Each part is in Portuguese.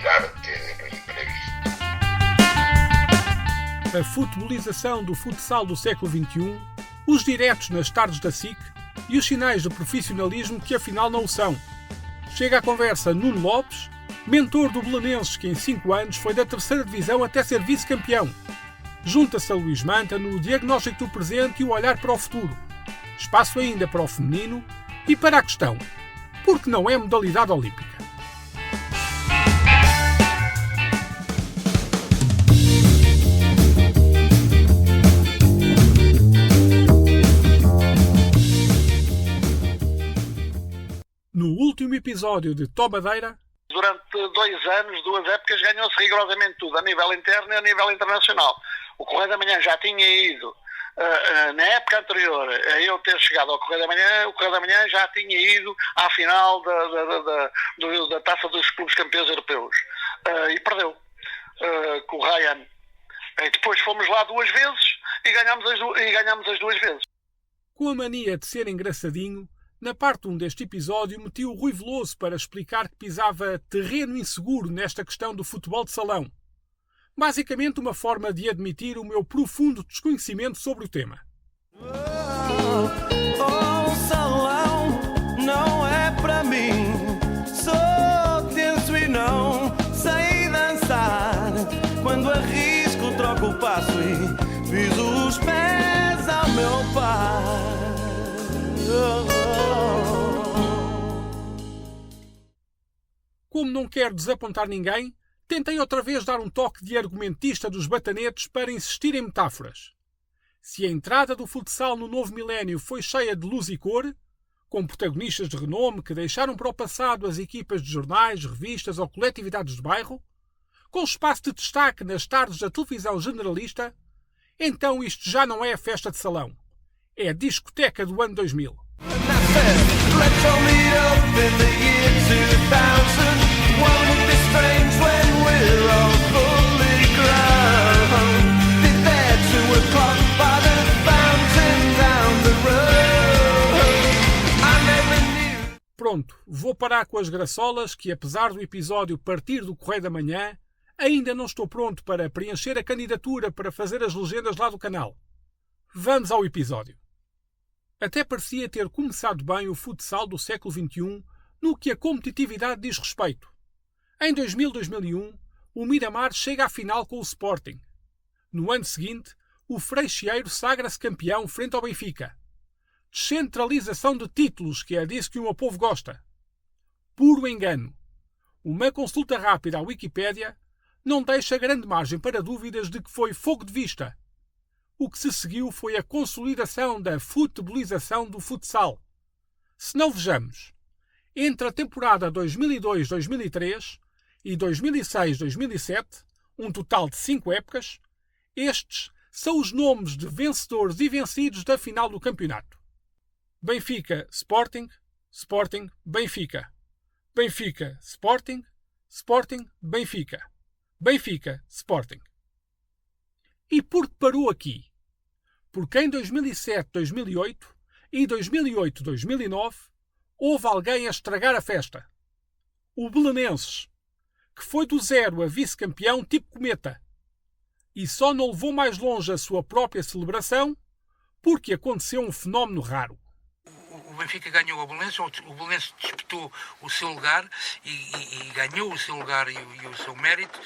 obrigado-te para isto. A futebolização do futsal do século XXI, os diretos nas tardes da SIC e os sinais de profissionalismo que afinal não o são. Chega à conversa Nuno Lopes, mentor do Belenenses que em 5 anos foi da 3ª divisão até ser vice-campeão. Junta-se a Luís Manta no diagnóstico do presente e o olhar para o futuro. Espaço ainda para o feminino e para a questão: por que não é modalidade olímpica? No último episódio de Tomadeira, durante 2 anos, 2 épocas, ganhou-se rigorosamente tudo, a nível interno e a nível internacional. O Correio da Manhã já tinha ido, na época anterior a eu ter chegado ao Correio da Manhã, o Correio da Manhã já tinha ido à final da Taça dos Clubes Campeões Europeus. E perdeu, com o Ryan. E depois fomos lá 2 vezes e ganhámos as 2 vezes. Com a mania de ser engraçadinho, na parte 1 deste episódio meti o Rui Veloso para explicar que pisava terreno inseguro nesta questão do futebol de salão. Basicamente uma forma de admitir o meu profundo desconhecimento sobre o tema. O salão não é para mim. Sou tenso e não sei dançar. Quando arrisco troco o passo e piso os pés ao meu pai. Como não quero desapontar ninguém, tentei outra vez dar um toque de argumentista dos batanetes para insistir em metáforas. Se a entrada do futsal no novo milénio foi cheia de luz e cor, com protagonistas de renome que deixaram para o passado as equipas de jornais, revistas ou coletividades de bairro, com espaço de destaque nas tardes da televisão generalista, então isto já não é a festa de salão. É a discoteca do ano 2000. Pronto, vou parar com as graçolas que, apesar do episódio partir do Correio da Manhã, ainda não estou pronto para preencher a candidatura para fazer as legendas lá do canal. Vamos ao episódio. Até parecia ter começado bem o futsal do século XXI no que a competitividade diz respeito. Em 2000-2001, o Miramar chega à final com o Sporting. No ano seguinte, o Freixeiro sagra-se campeão frente ao Benfica. Descentralização de títulos, que é disso que o meu povo gosta. Puro engano. Uma consulta rápida à Wikipédia não deixa grande margem para dúvidas de que foi fogo de vista. O que se seguiu foi a consolidação da futebolização do futsal. Se não vejamos, entre a temporada 2002-2003 e 2006-2007, um total de 5 épocas, estes são os nomes de vencedores e vencidos da final do campeonato. Benfica, Sporting, Sporting, Benfica. Benfica, Sporting, Sporting, Benfica. Benfica, Sporting. E por que parou aqui? Porque em 2007-2008 e 2008-2009 houve alguém a estragar a festa. O Belenenses, que foi do 0 a vice-campeão tipo cometa. E só não levou mais longe a sua própria celebração porque aconteceu um fenómeno raro. O Benfica ganhou o Belenenses disputou o seu lugar e ganhou o seu lugar e o seu mérito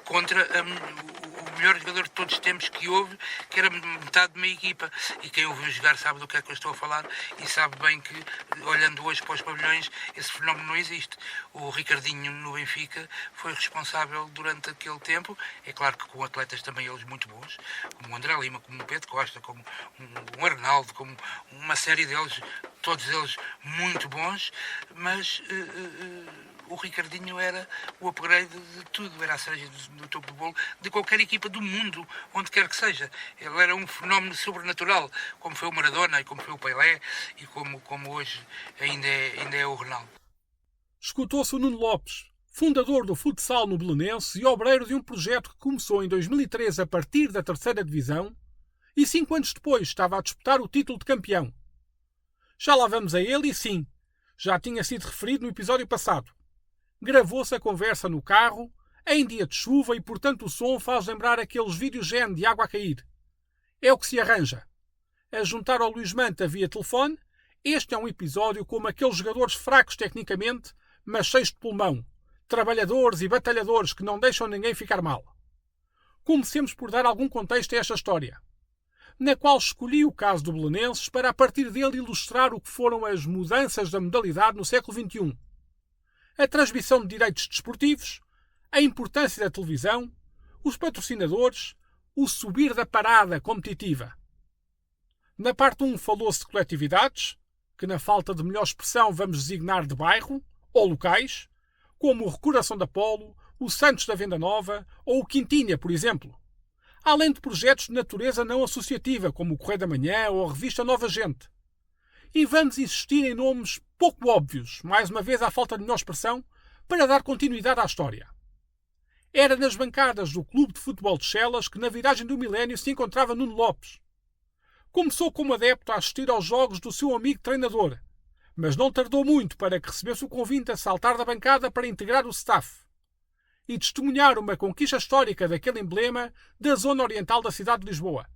contra o melhor jogador de todos os tempos que houve, que era metade de uma equipa. E quem ouviu jogar sabe do que é que eu estou a falar e sabe bem que, olhando hoje para os pavilhões, esse fenómeno não existe. O Ricardinho no Benfica foi responsável durante aquele tempo, é claro que com atletas também eles muito bons, como o André Lima, como o Pedro Costa, como o Arnaldo, como uma série deles, todos eles muito bons, mas o Ricardinho era o upgrade de tudo, era a cereja do topo do bolo de qualquer equipa do mundo, onde quer que seja. Ele era um fenómeno sobrenatural, como foi o Maradona e como foi o Pelé e como hoje ainda é o Ronaldo. Escutou-se o Nuno Lopes, fundador do futsal no Belenense e obreiro de um projeto que começou em 2013 a partir da 3ª divisão e 5 anos depois estava a disputar o título de campeão. Já lá vamos a ele e sim, já tinha sido referido no episódio passado. Gravou-se a conversa no carro, em dia de chuva e, portanto, o som faz lembrar aqueles videogene de água a cair. É o que se arranja. A juntar ao Luís Manta via telefone, este é um episódio como aqueles jogadores fracos tecnicamente, mas cheios de pulmão, trabalhadores e batalhadores que não deixam ninguém ficar mal. Comecemos por dar algum contexto a esta história, na qual escolhi o caso do Belenenses para a partir dele ilustrar o que foram as mudanças da modalidade no século XXI. A transmissão de direitos desportivos, a importância da televisão, os patrocinadores, o subir da parada competitiva. Na parte 1 falou-se de coletividades, que na falta de melhor expressão vamos designar de bairro, ou locais, como o Recordação da Polo, o Santos da Venda Nova ou o Quintinha, por exemplo. Além de projetos de natureza não associativa, como o Correio da Manhã ou a revista Nova Gente. E vamos insistir em nomes pouco óbvios, mais uma vez à falta de melhor expressão, para dar continuidade à história. Era nas bancadas do Clube de Futebol de Chelas que na viragem do milénio se encontrava Nuno Lopes. Começou como adepto a assistir aos jogos do seu amigo treinador, mas não tardou muito para que recebesse o convite a saltar da bancada para integrar o staff e testemunhar uma conquista histórica daquele emblema da zona oriental da cidade de Lisboa.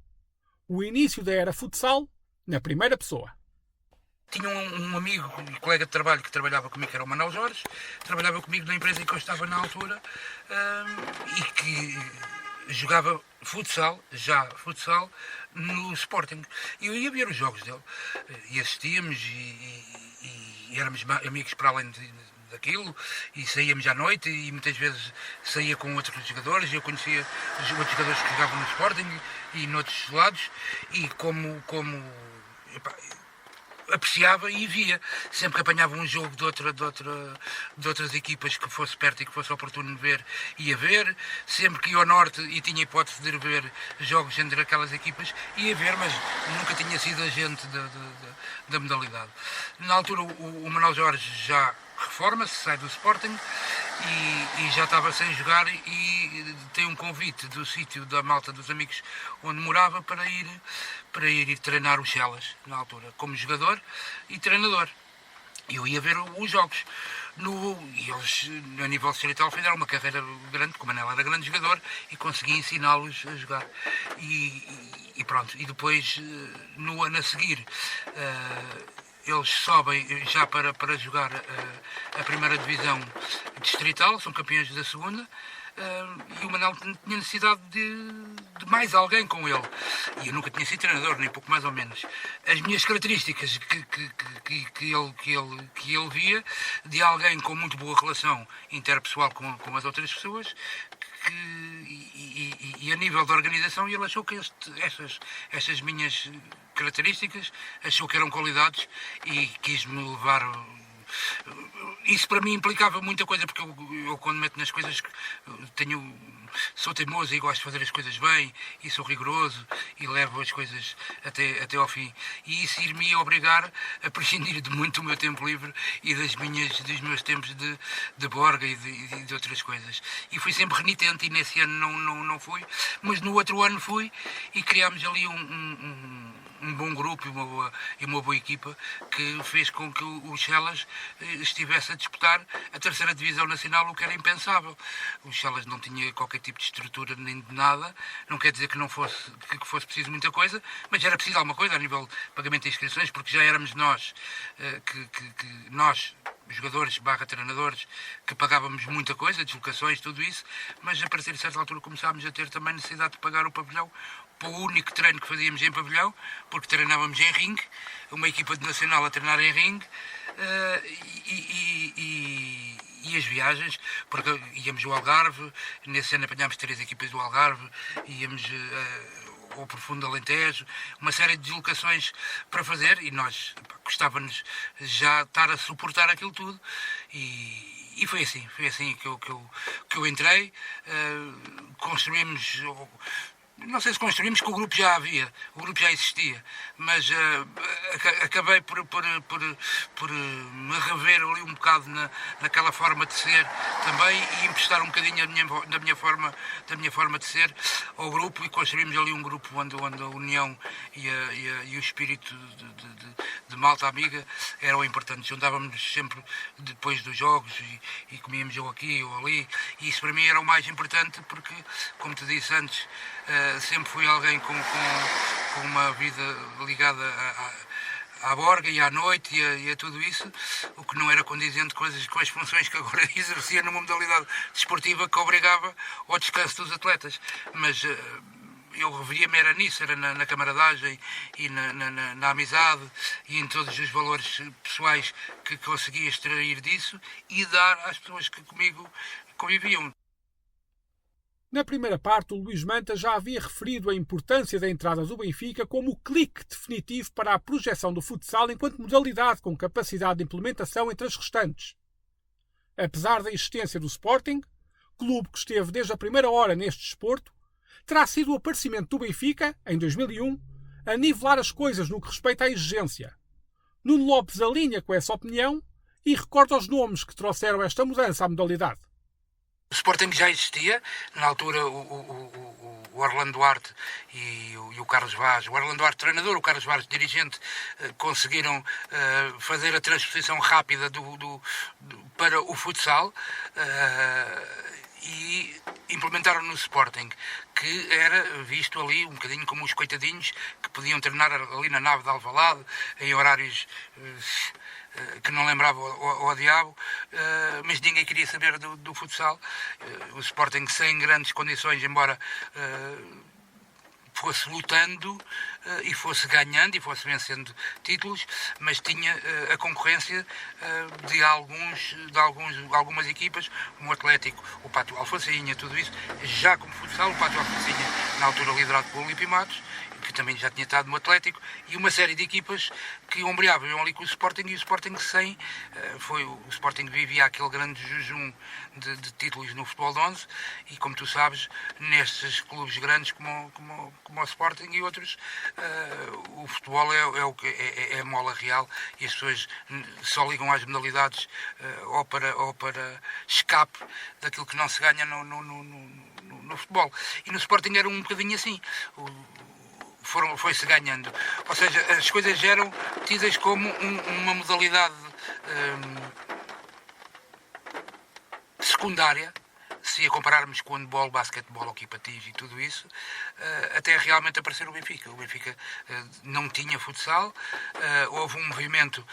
O início da era futsal na primeira pessoa. Tinha um amigo e colega de trabalho que trabalhava comigo, que era o Manuel Jorge, trabalhava comigo na empresa em que eu estava na altura e que jogava futsal no Sporting. E eu ia ver os jogos dele e assistíamos e éramos amigos para além daquilo e saíamos à noite e muitas vezes saía com outros jogadores. Eu conhecia os outros jogadores que jogavam no Sporting e noutros lados e como apreciava e via. Sempre que apanhava um jogo de outras equipas que fosse perto e que fosse oportuno de ver, ia ver. Sempre que ia ao Norte e tinha hipótese de ir ver jogos entre aquelas equipas, ia ver, mas nunca tinha sido agente da modalidade. Na altura o Manuel Jorge já reforma-se, sai do Sporting e já estava sem jogar e tem um convite do sítio da malta dos amigos onde morava para ir treinar os Chelas, na altura, como jogador e treinador. Eu ia ver os jogos. E eles, a nível distrital, fizeram uma carreira grande, como Manel era grande jogador, e consegui ensiná-los a jogar. E pronto. E depois, no ano a seguir, eles sobem já para jogar a primeira divisão distrital, são campeões da segunda. E o Manel tinha necessidade de mais alguém com ele. E eu nunca tinha sido treinador, nem pouco mais ou menos. As minhas características que ele via, de alguém com muito boa relação interpessoal com as outras pessoas, e a nível da organização, ele achou que estas minhas características, achou que eram qualidades e quis-me levar. Isso para mim implicava muita coisa, porque eu quando meto nas coisas sou teimoso e gosto de fazer as coisas bem e sou rigoroso e levo as coisas até ao fim. E isso ir-me obrigar a prescindir de muito do meu tempo livre e dos meus tempos de borga e de outras coisas. E fui sempre renitente e nesse ano não fui, mas no outro ano fui e criámos ali um bom grupo e uma boa equipa que fez com que o Chelas estivesse a disputar a terceira divisão nacional, o que era impensável. O Chelas não tinha qualquer tipo de estrutura nem de nada, não quer dizer que fosse preciso muita coisa, mas era preciso alguma coisa a nível de pagamento de inscrições, porque já éramos nós, nós, jogadores / treinadores, que pagávamos muita coisa, deslocações, tudo isso, mas a partir de certa altura começámos a ter também necessidade de pagar o pavilhão, para o único treino que fazíamos em pavilhão, porque treinávamos em ringue, uma equipa de nacional a treinar em ringue, e as viagens, porque íamos ao Algarve, nesse ano apanhámos 3 equipas do Algarve, íamos ao Profundo Alentejo, uma série de deslocações para fazer, e nós gostava-nos já estar a suportar aquilo tudo, e foi assim que eu entrei. Construímos, não sei se construímos, que o grupo já havia, o grupo já existia, mas acabei por me rever ali um bocado naquela forma de ser também e emprestar um bocadinho da minha forma de ser ao grupo, e construímos ali um grupo onde a união e o espírito de malta amiga era o importante. Juntávamos sempre depois dos jogos e comíamos ou aqui ou ali, e isso para mim era o mais importante, porque, como te disse antes, sempre fui alguém com uma vida ligada à borga e à noite e a tudo isso, o que não era condizente com as funções que agora exercia numa modalidade desportiva que obrigava ao descanso dos atletas. Mas eu referia-me era nisso, era na camaradagem e na amizade e em todos os valores pessoais que conseguia extrair disso e dar às pessoas que comigo conviviam. Na primeira parte, o Luís Manta já havia referido a importância da entrada do Benfica como o clique definitivo para a projeção do futsal enquanto modalidade com capacidade de implementação entre as restantes. Apesar da existência do Sporting, clube que esteve desde a primeira hora neste desporto, terá sido o aparecimento do Benfica, em 2001, a nivelar as coisas no que respeita à exigência. Nuno Lopes alinha com essa opinião e recorda os nomes que trouxeram esta mudança à modalidade. O Sporting já existia, na altura o Orlando Duarte e o Carlos Vaz, o Orlando Duarte treinador, o Carlos Vaz dirigente, conseguiram fazer a transposição rápida para o futsal e implementaram no Sporting, que era visto ali um bocadinho como os coitadinhos que podiam treinar ali na nave de Alvalade, em horários que não lembrava ao diabo, mas ninguém queria saber do futsal. O Sporting sem grandes condições, embora fosse lutando e fosse ganhando e fosse vencendo títulos, mas tinha a concorrência de algumas equipas, como o Atlético, o Pato Alfacinha, tudo isso, já como futsal, o Pato Alfacinha na altura liderado pelo Olímpio Matos, que também já tinha estado no Atlético, e uma série de equipas que ombreavam ali com o Sporting, e o Sporting sem, o Sporting vivia aquele grande jejum de títulos no futebol de 11, e como tu sabes, nestes clubes grandes como o Sporting e outros, o futebol é a mola real, e as pessoas só ligam às modalidades ou para escape daquilo que não se ganha no futebol. E no Sporting era um bocadinho assim. Foi-se ganhando. Ou seja, as coisas eram tidas como uma modalidade secundária, se a compararmos com o handball, basquetebol, hockey patins e tudo isso, até realmente aparecer o Benfica. O Benfica não tinha futsal, houve um movimento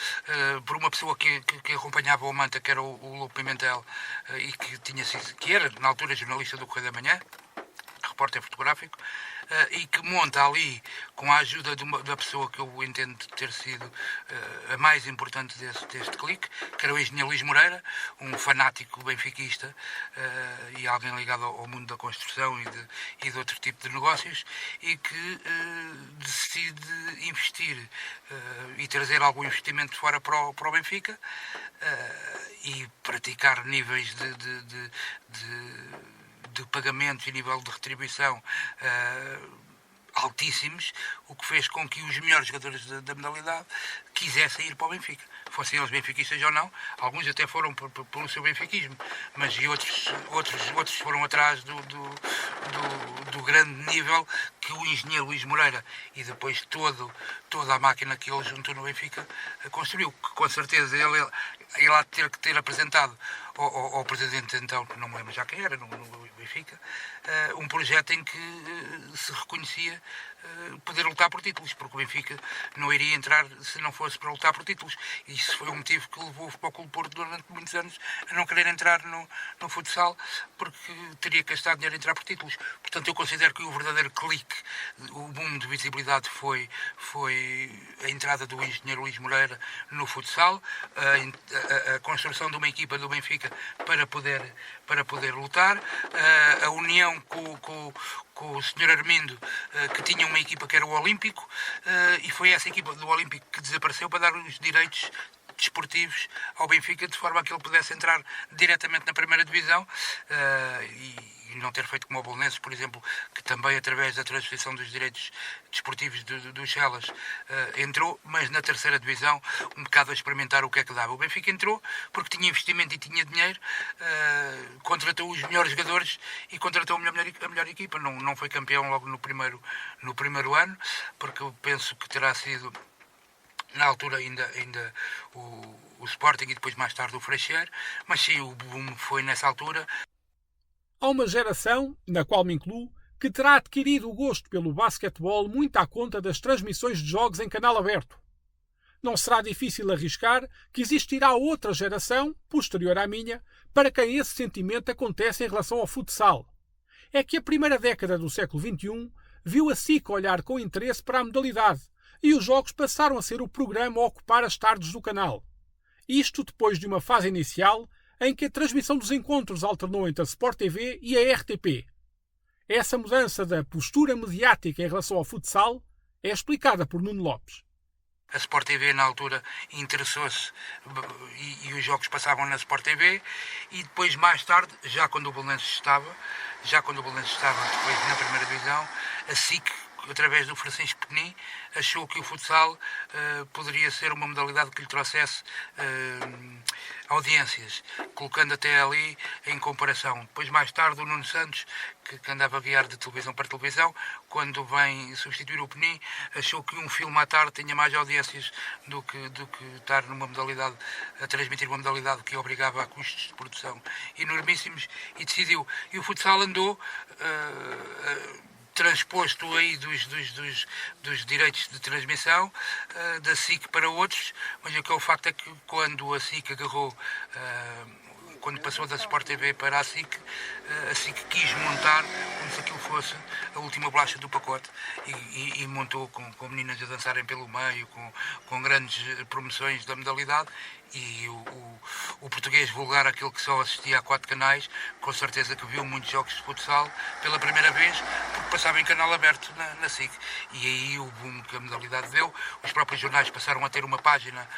por uma pessoa que acompanhava o Manta, que era o Lopo Pimentel, e que era, na altura, jornalista do Correio da Manhã, repórter fotográfico, e que monta ali, com a ajuda da pessoa que eu entendo ter sido a mais importante deste clique, que era o engenheiro Luís Moreira, um fanático benfiquista e alguém ligado ao mundo da construção e de outro tipo de negócios, e que decide investir e trazer algum investimento de fora para o Benfica e praticar níveis de pagamento e nível de retribuição altíssimos, o que fez com que os melhores jogadores da modalidade quisessem ir para o Benfica. Fossem eles benfiquistas ou não, alguns até foram pelo seu benfiquismo, mas outros foram atrás do grande nível que o engenheiro Luís Moreira e depois toda a máquina que ele juntou no Benfica construiu, que com certeza ele há de ter apresentado ao presidente então, que não me lembro já quem era, no Benfica, um projeto em que se reconhecia poder lutar por títulos, porque o Benfica não iria entrar se não fosse para lutar por títulos. E isso foi o motivo que levou o Futebol Clube Porto durante muitos anos a não querer entrar no futsal, porque teria que gastar dinheiro a entrar por títulos. Portanto, eu considero que o verdadeiro clique, o boom de visibilidade foi a entrada do engenheiro Luís Moreira no futsal, a construção de uma equipa do Benfica para poder lutar, a união com o Sr. Armindo, que tinha uma equipa que era o Olímpico, e foi essa equipa do Olímpico que desapareceu para dar os direitos desportivos ao Benfica, de forma a que ele pudesse entrar diretamente na primeira divisão e não ter feito como o Bolonenses, por exemplo, que também através da transposição dos direitos desportivos dos Chelas entrou, mas na terceira divisão um bocado a experimentar o que é que dava. O Benfica entrou porque tinha investimento e tinha dinheiro, contratou os melhores jogadores e contratou a melhor equipa. Não foi campeão logo no primeiro ano, porque eu penso que terá sido Na altura ainda o Sporting e depois mais tarde o Freixeiro, mas sim, o boom foi nessa altura. Há uma geração, na qual me incluo, que terá adquirido o gosto pelo basquetebol muito à conta das transmissões de jogos em canal aberto. Não será difícil arriscar que existirá outra geração, posterior à minha, para quem esse sentimento acontece em relação ao futsal. É que a primeira década do século XXI viu a SIC olhar com interesse para a modalidade e os jogos passaram a ser o programa a ocupar as tardes do canal. Isto depois de uma fase inicial em que a transmissão dos encontros alternou entre a Sport TV e a RTP. Essa mudança da postura mediática em relação ao futsal é explicada por Nuno Lopes. A Sport TV na altura interessou-se e os jogos passavam na Sport TV e depois mais tarde, já quando o Belenenses estava depois na primeira divisão, a SIC, através do Francisco Penin, achou que o futsal poderia ser uma modalidade que lhe trouxesse audiências, colocando até ali em comparação. Depois mais tarde o Nuno Santos, que andava a guiar de televisão para televisão, quando vem substituir o Penin, achou que um filme à tarde tinha mais audiências do que estar numa modalidade, a transmitir uma modalidade que obrigava a custos de produção enormíssimos, e decidiu. E o futsal andou transposto aí dos direitos de transmissão da SIC para outros, mas o que é o facto é que quando a SIC agarrou, quando passou da Sport TV para a SIC quis montar como se aquilo fosse a última bolacha do pacote e montou com meninas a dançarem pelo meio, com grandes promoções da modalidade, e o português vulgar, aquele que só assistia a 4 canais, com certeza que viu muitos jogos de futsal pela primeira vez, porque passava em canal aberto na SIC. E aí o boom que a modalidade deu, os próprios jornais passaram a ter uma página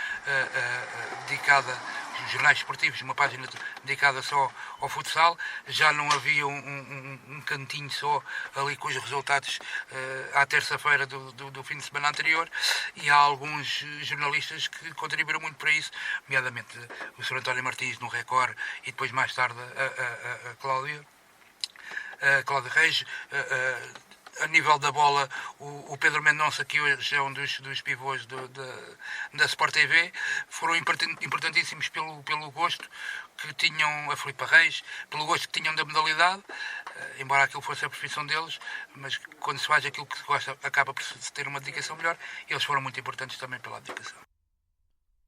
dedicada, os jornais esportivos, uma página dedicada só ao futsal. Já não havia um cantinho só ali com os resultados à terça-feira do fim de semana anterior, e há alguns jornalistas que contribuíram muito para isso, nomeadamente o Sr. António Martins no Record e depois mais tarde a Cláudia Reis. A nível da bola, o Pedro Mendonça, que hoje é um dos pivôs da Sport TV, foram importantíssimos pelo gosto que tinham, a Filipe Reis, pelo gosto que tinham da modalidade, embora aquilo fosse a profissão deles, mas quando se faz aquilo que se gosta, acaba por se ter uma dedicação melhor, e eles foram muito importantes também pela dedicação.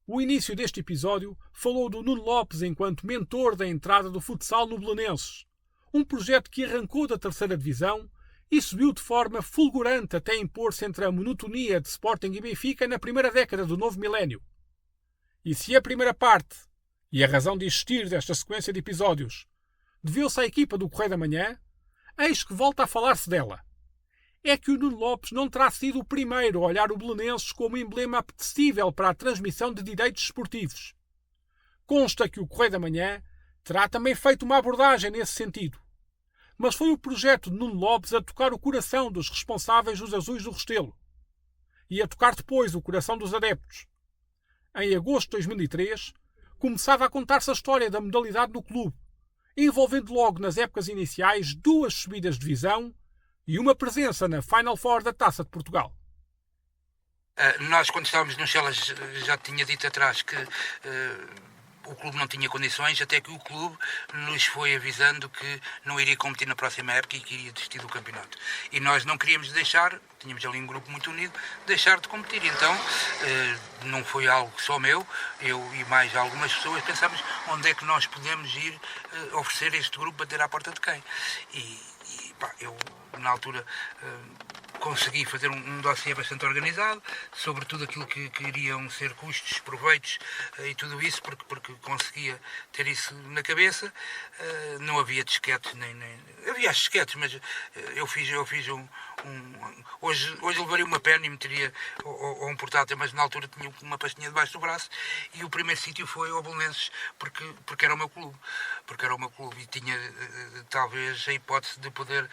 O início deste episódio falou do Nuno Lopes enquanto mentor da entrada do futsal no Belenenses, um projeto que arrancou da terceira divisão e subiu de forma fulgurante até impor-se entre a monotonia de Sporting e Benfica na primeira década do novo milénio. E se a primeira parte, e a razão de existir desta sequência de episódios, deveu-se à equipa do Correio da Manhã, eis que volta a falar-se dela. É que o Nuno Lopes não terá sido o primeiro a olhar o Belenenses como emblema apetecível para a transmissão de direitos esportivos. Consta que o Correio da Manhã terá também feito uma abordagem nesse sentido. Mas foi o projeto de Nuno Lopes a tocar o coração dos responsáveis dos Azuis do Restelo e a tocar depois o coração dos adeptos. Em agosto de 2003, começava a contar-se a história da modalidade no clube, envolvendo logo nas épocas iniciais 2 subidas de divisão e uma presença na Final Four da Taça de Portugal. Nós, quando estávamos no Chelas, já tinha dito atrás que o clube não tinha condições, até que o clube nos foi avisando que não iria competir na próxima época e que iria desistir do campeonato. E nós não queríamos deixar, tínhamos ali um grupo muito unido, deixar de competir. Então, não foi algo só meu, eu e mais algumas pessoas pensámos onde é que nós podemos ir oferecer este grupo, bater à porta de quem. Eu, na altura, consegui fazer um dossiê bastante organizado sobre tudo aquilo que iriam ser custos, proveitos e tudo isso, porque conseguia ter isso na cabeça. Não havia disquetes, nem havia as disquetes, mas eu fiz hoje levaria uma pena e meteria ou um portátil, mas na altura tinha uma pastinha debaixo do braço, e o primeiro sítio foi ao Belenenses, porque era o meu clube, e tinha talvez a hipótese de poder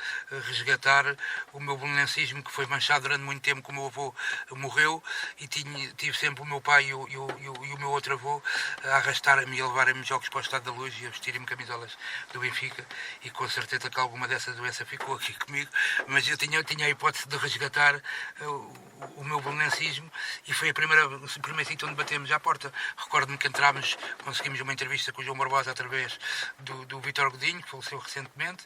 resgatar o meu belenensismo atletismo que foi manchado durante muito tempo, que o meu avô morreu, e tive sempre o meu pai e o meu outro avô a arrastarem-me e a levarem-me jogos para o Estado da Luz e a vestirem-me camisolas do Benfica, e com certeza que alguma dessa doença ficou aqui comigo, mas eu tinha a hipótese de resgatar o meu bolonensismo, e foi o primeiro sítio onde batemos à porta. Recordo-me que entrámos, conseguimos uma entrevista com o João Barbosa através do Vítor Godinho, que faleceu recentemente,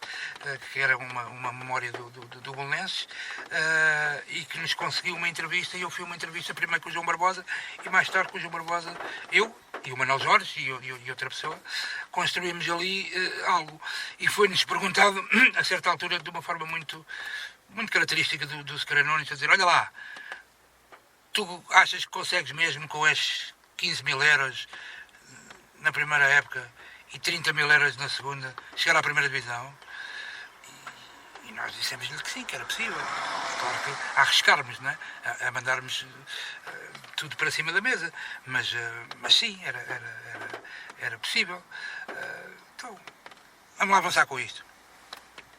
que era uma memória do Bolonenses, e que nos conseguiu uma entrevista, e eu fui uma entrevista primeiro com o João Barbosa, e mais tarde com o João Barbosa, eu e o Manuel Jorge e outra pessoa, construímos ali algo, e foi-nos perguntado, a certa altura, de uma forma muito característica do Scaranunis, a dizer: olha lá, tu achas que consegues mesmo com estes 15 mil euros na primeira época e 30 mil euros na segunda chegar à primeira divisão? E nós dissemos-lhe que sim, que era possível. Claro que a arriscarmos, não é? A mandarmos tudo para cima da mesa, mas sim, era possível. Então, vamos lá avançar com isto.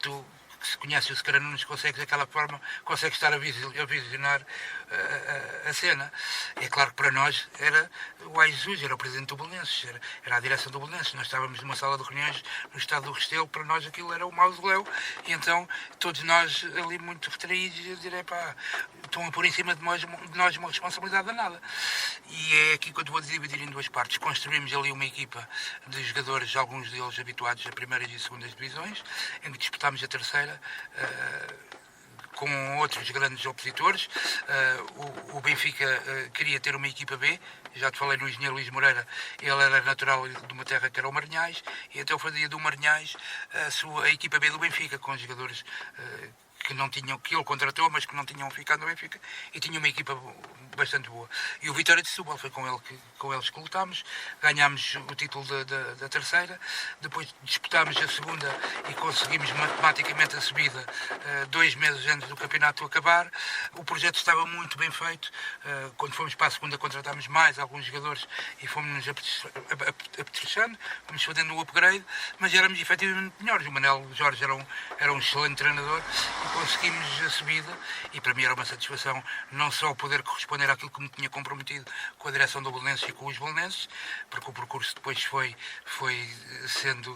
Tu, que se conhece o Scaranunis, consegues daquela forma, consegues estar a visionar a cena. É claro que para nós era o Ai Jesus, era o presidente do Belenenses, era a direção do Belenenses. Nós estávamos numa sala de reuniões no estado do Restelo, para nós aquilo era o mausoléu, e então todos nós ali muito retraídos, a dizer: pá, estão a pôr em cima de nós uma responsabilidade danada. E é aqui que eu te vou dividir em duas partes. Construímos ali uma equipa de jogadores, alguns deles habituados a primeiras e segundas divisões, em que disputámos a terceira, com outros grandes opositores. O Benfica queria ter uma equipa B, já te falei no engenheiro Luís Moreira, ele era natural de uma terra que era o Marinhais, e então fazia do Marinhais a equipa B do Benfica, com jogadores que ele contratou, mas que não tinham ficado no Benfica, e tinha uma equipa bastante boa. E o Vitória de Setúbal foi com eles que lutámos, ganhámos o título da terceira, depois disputámos a segunda e conseguimos matematicamente a subida 2 meses antes do campeonato acabar. O projeto estava muito bem feito. Quando fomos para a segunda, contratámos mais alguns jogadores e fomos-nos apetrechando, fomos fazendo um upgrade, mas éramos efetivamente melhores. O Manuel Jorge era um excelente treinador, e conseguimos a subida, e para mim era uma satisfação não só poder corresponder àquilo que me tinha comprometido com a direção do Belenenses e com os belenenses, porque o percurso depois foi sendo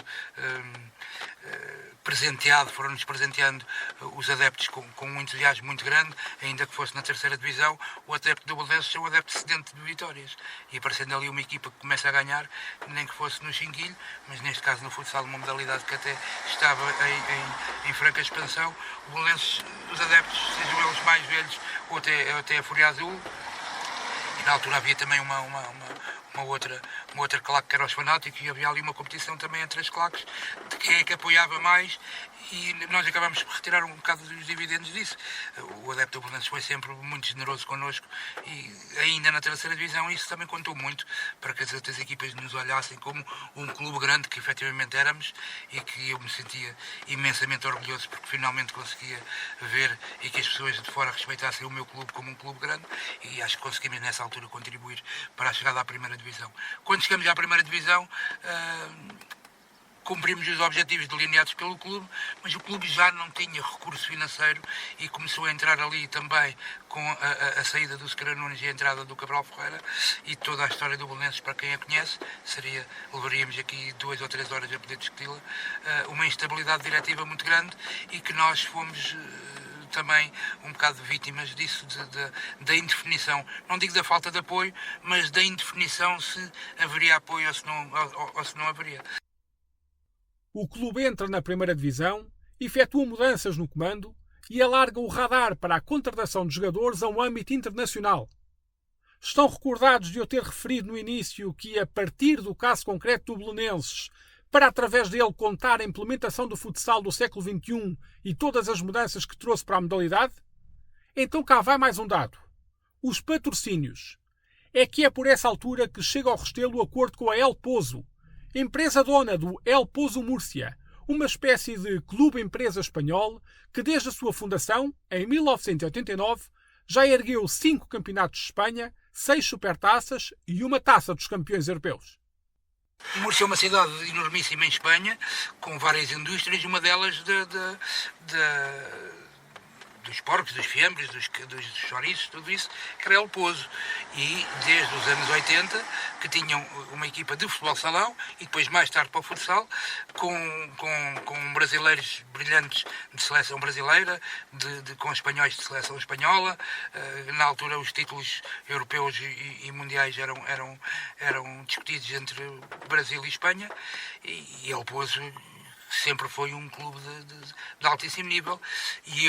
presenteado, foram-nos presenteando os adeptos com um entusiasmo muito grande, ainda que fosse na terceira divisão. O adepto do Belenenses é o adepto sedente de vitórias, e aparecendo ali uma equipa que começa a ganhar, nem que fosse no chinguilho, mas neste caso no futsal, uma modalidade que até estava em franca expansão. O Belenenses, os adeptos, sejam eles mais velhos ou até a Fúria Azul, e na altura havia também uma outra claque que era os fanáticos, e havia ali uma competição também entre as claques de quem é que apoiava mais, e nós acabámos por retirar um bocado dos dividendos disso. O adepto do Belenenses foi sempre muito generoso connosco, e ainda na terceira divisão isso também contou muito para que as outras equipas nos olhassem como um clube grande que efetivamente éramos, e que eu me sentia imensamente orgulhoso porque finalmente conseguia ver e que as pessoas de fora respeitassem o meu clube como um clube grande, e acho que conseguimos nessa altura contribuir para a chegada à primeira divisão. Quando chegamos à primeira divisão, cumprimos os objetivos delineados pelo clube, mas o clube já não tinha recurso financeiro, e começou a entrar ali também com a saída do Scaranunis e a entrada do Cabral Ferreira, e toda a história do Belenenses, para quem a conhece, levaríamos aqui 2 ou 3 horas a poder discuti-la, uma instabilidade diretiva muito grande, e que nós fomos também um bocado vítimas disso, da indefinição, não digo da falta de apoio, mas da indefinição se haveria apoio ou se não haveria. O clube entra na primeira divisão, efetua mudanças no comando e alarga o radar para a contratação de jogadores a um âmbito internacional. Estão recordados de eu ter referido no início que, a partir do caso concreto do Belenenses, para através dele contar a implementação do futsal do século XXI e todas as mudanças que trouxe para a modalidade? Então cá vai mais um dado. Os patrocínios. É que é por essa altura que chega ao Restelo o acordo com a El Pozo, empresa dona do El Pozo Múrcia, uma espécie de clube-empresa espanhol que desde a sua fundação, em 1989, já ergueu 5 campeonatos de Espanha, 6 supertaças e uma taça dos campeões europeus. Múrcia é uma cidade enormíssima em dos porcos, dos fiambres, dos chouriços, tudo isso, Carel Pouso. E desde os anos 80, que tinham uma equipa de futebol salão e depois mais tarde para o futsal, com brasileiros brilhantes de seleção brasileira, com espanhóis de seleção espanhola. Na altura os títulos europeus e mundiais eram discutidos entre Brasil e Espanha, e El Pouso sempre foi um clube de altíssimo nível, e